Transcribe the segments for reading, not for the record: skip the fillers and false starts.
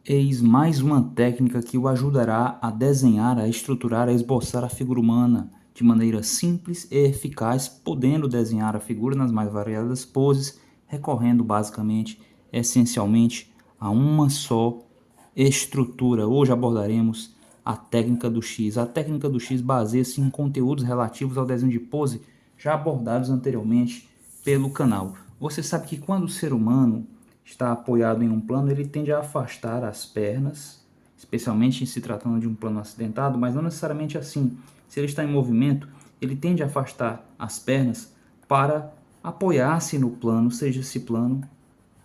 Eis mais uma técnica que o ajudará a desenhar, a estruturar, a esboçar a figura humana de maneira simples e eficaz, podendo desenhar a figura nas mais variadas poses, recorrendo basicamente, essencialmente, a uma só estrutura. Hoje abordaremos a técnica do X. A técnica do X baseia-se em conteúdos relativos ao desenho de pose já abordados anteriormente pelo canal. Você sabe que quando o ser humano está apoiado em um plano, ele tende a afastar as pernas, especialmente em se tratando de um plano acidentado, mas não necessariamente assim. Se ele está em movimento, ele tende a afastar as pernas para apoiar-se no plano, seja esse plano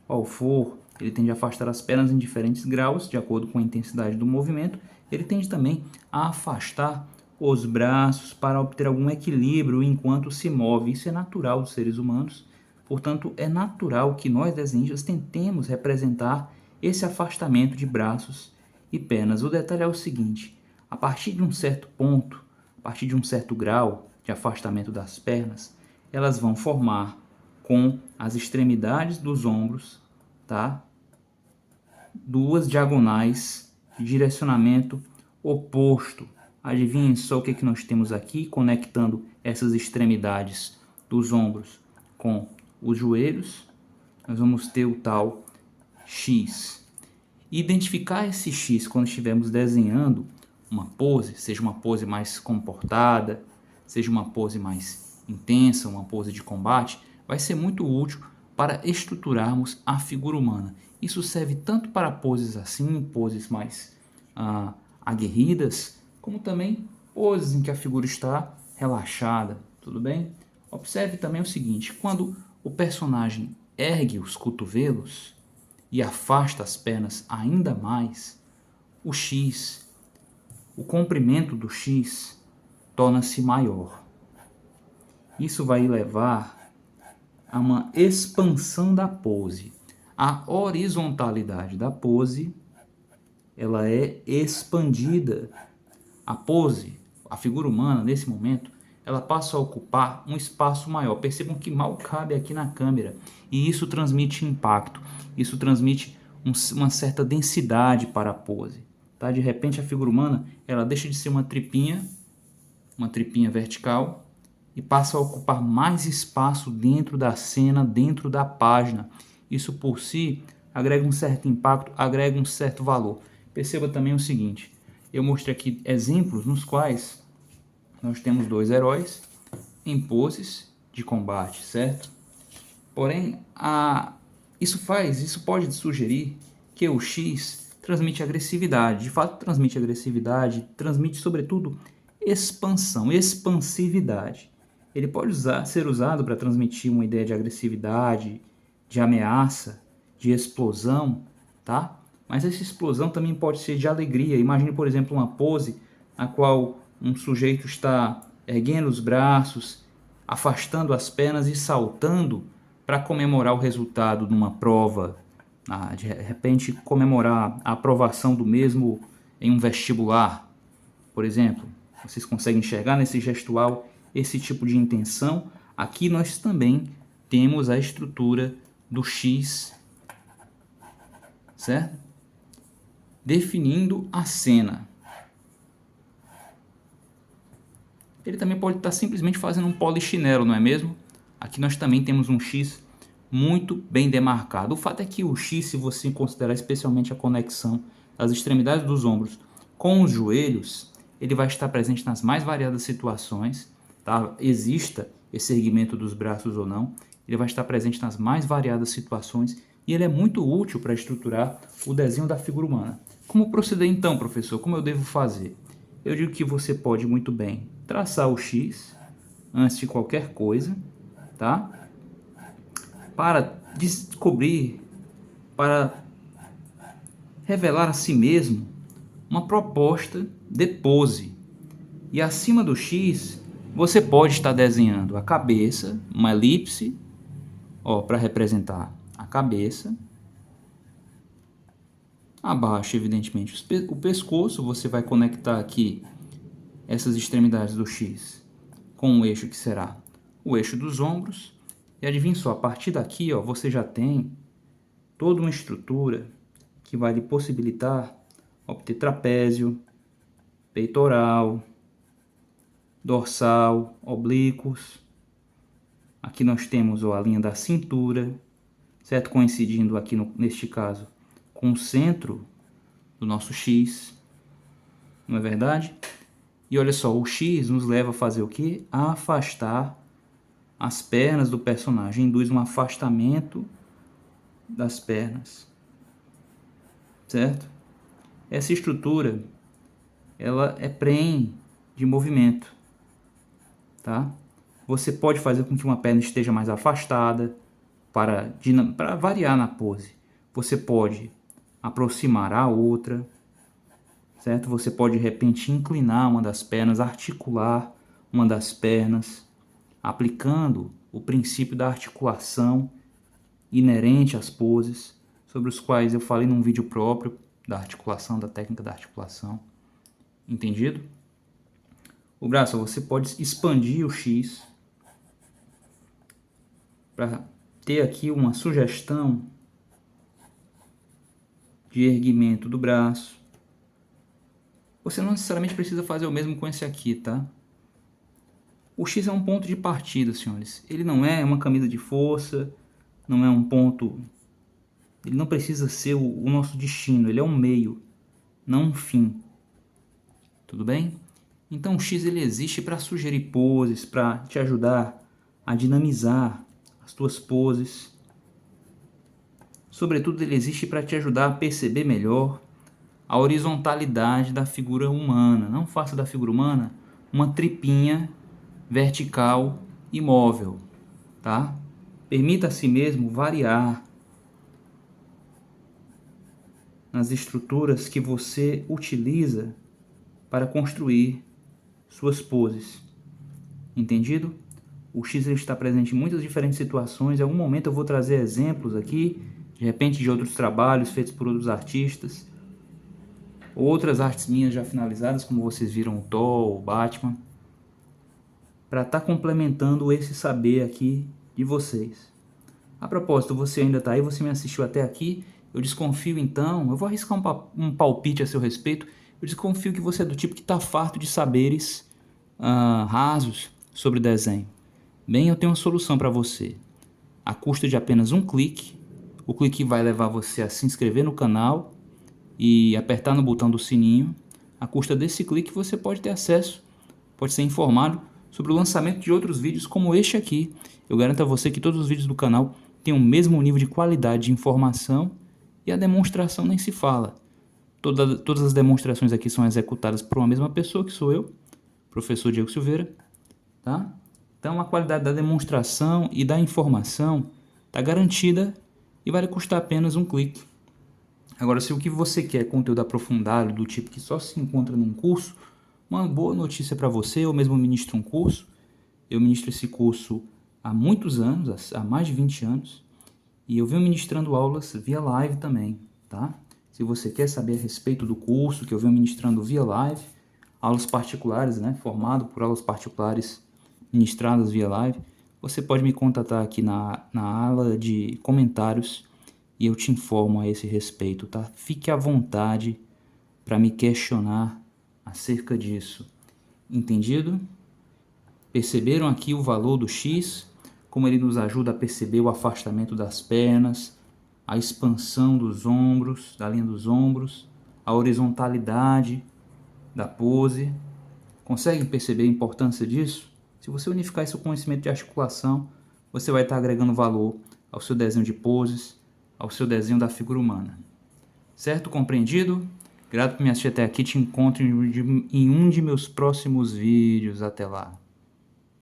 qual for. Ele tende a afastar as pernas em diferentes graus, de acordo com a intensidade do movimento. Ele tende também a afastar os braços para obter algum equilíbrio enquanto se move. Isso é natural dos seres humanos. Portanto, é natural que nós desenhistas tentemos representar esse afastamento de braços e pernas. O detalhe é o seguinte: a partir de um certo ponto, a partir de um certo grau de afastamento das pernas, elas vão formar com as extremidades dos ombros, tá? Duas diagonais de direcionamento oposto. Adivinhem só o que nós temos aqui, conectando essas extremidades dos ombros com os joelhos. Nós vamos ter o tal X. Identificar esse X quando estivermos desenhando uma pose, seja uma pose mais comportada, seja uma pose mais intensa, uma pose de combate, vai ser muito útil para estruturarmos a figura humana. Isso serve tanto para poses assim, poses mais aguerridas, como também poses em que a figura está relaxada, tudo bem? Observe também o seguinte: quando o personagem ergue os cotovelos e afasta as pernas ainda mais, o X, o comprimento do X, torna-se maior. Isso vai levar a uma expansão da pose. A horizontalidade da pose, ela é expandida. A pose, a figura humana, nesse momento, ela passa a ocupar um espaço maior. Percebam que mal cabe aqui na câmera. E isso transmite impacto. Isso transmite uma certa densidade para a pose. Tá? De repente, a figura humana ela deixa de ser uma tripinha vertical, e passa a ocupar mais espaço dentro da cena, dentro da página. Isso por si agrega um certo impacto, agrega um certo valor. Perceba também o seguinte: eu mostrei aqui exemplos nos quais nós temos dois heróis em poses de combate, certo? Porém, isso pode sugerir que o X transmite agressividade. De fato, transmite agressividade, transmite sobretudo expansão, expansividade. Ele pode ser usado para transmitir uma ideia de agressividade, de ameaça, de explosão, tá? Mas essa explosão também pode ser de alegria. Imagine, por exemplo, uma pose na qual um sujeito está erguendo os braços, afastando as pernas e saltando para comemorar o resultado de uma prova, de repente comemorar a aprovação do mesmo em um vestibular, por exemplo. Vocês conseguem enxergar nesse gestual esse tipo de intenção? Aqui nós também temos a estrutura do X, certo? Definindo a cena. Ele também pode estar simplesmente fazendo um polichinelo, não é mesmo? Aqui nós também temos um X muito bem demarcado. O fato é que o X, se você considerar especialmente a conexão das extremidades dos ombros com os joelhos, ele vai estar presente nas mais variadas situações, tá? Exista esse erguimento dos braços ou não, ele vai estar presente nas mais variadas situações e ele é muito útil para estruturar o desenho da figura humana. Como proceder então, professor? Como eu devo fazer? Eu digo que você pode muito bem traçar o X antes de qualquer coisa, tá? Para descobrir, para revelar a si mesmo uma proposta de pose. E acima do X, você pode estar desenhando a cabeça, uma elipse, para representar a cabeça. Abaixo, evidentemente, o pescoço, você vai conectar aqui essas extremidades do X com o eixo que será o eixo dos ombros. E adivinha só, a partir daqui você já tem toda uma estrutura que vai lhe possibilitar obter trapézio, peitoral, dorsal, oblíquos. Aqui nós temos a linha da cintura, certo? Coincidindo aqui neste caso com o centro do nosso X, não é verdade? E olha só, o X nos leva a fazer o que? A afastar as pernas do personagem, induz um afastamento das pernas, certo? Essa estrutura, ela é prenhe de movimento, tá? Você pode fazer com que uma perna esteja mais afastada para variar na pose. Você pode aproximar a outra, certo? Você pode de repente inclinar uma das pernas, articular uma das pernas, aplicando o princípio da articulação inerente às poses, sobre os quais eu falei num vídeo próprio da articulação, da técnica da articulação. Entendido? O braço, você pode expandir o X para ter aqui uma sugestão de erguimento do braço. Você não necessariamente precisa fazer o mesmo com esse aqui, tá? O X é um ponto de partida, senhores. Ele não é uma camisa de força, não é um ponto... Ele não precisa ser o nosso destino, ele é um meio, não um fim. Tudo bem? Então o X ele existe para sugerir poses, para te ajudar a dinamizar as tuas poses. Sobretudo ele existe para te ajudar a perceber melhor a horizontalidade da figura humana. Não faça da figura humana uma tripinha vertical imóvel, tá? Permita a si mesmo variar nas estruturas que você utiliza para construir suas poses. Entendido? O X ele está presente em muitas diferentes situações. Em algum momento eu vou trazer exemplos aqui, de repente de outros trabalhos feitos por outros artistas, outras artes minhas já finalizadas, como vocês viram o Thor, o Batman, para estar complementando esse saber aqui de vocês. A propósito, você ainda está aí, você me assistiu até aqui, eu desconfio então, eu vou arriscar um palpite a seu respeito, eu desconfio que você é do tipo que está farto de saberes rasos sobre desenho. Bem, eu tenho uma solução para você. A custa de apenas um clique, o clique vai levar você a se inscrever no canal e apertar no botão do sininho. A custa desse clique você pode ter acesso, pode ser informado sobre o lançamento de outros vídeos como este aqui. Eu garanto a você que todos os vídeos do canal têm o mesmo nível de qualidade de informação e a demonstração nem se fala. Todas as demonstrações aqui são executadas por uma mesma pessoa, que sou eu, professor Diego Silveira, tá? Então a qualidade da demonstração e da informação está garantida e vai custar apenas um clique. Agora, se o que você quer é conteúdo aprofundado, do tipo que só se encontra num curso, uma boa notícia para você, eu mesmo ministro um curso. Eu ministro esse curso há muitos anos, há mais de 20 anos, e eu venho ministrando aulas via live também, tá? Se você quer saber a respeito do curso que eu venho ministrando via live, aulas particulares, né, formado por aulas particulares ministradas via live, você pode me contatar aqui na ala de comentários e eu te informo a esse respeito, tá? Fique à vontade para me questionar acerca disso. Entendido? Perceberam aqui o valor do X? Como ele nos ajuda a perceber o afastamento das pernas, a expansão dos ombros, da linha dos ombros, a horizontalidade da pose. Conseguem perceber a importância disso? Se você unificar esse conhecimento de articulação, você vai estar agregando valor ao seu desenho de poses, ao seu desenho da figura humana. Certo? Compreendido? Grato por me assistir até aqui. Te encontro em um de meus próximos vídeos. Até lá.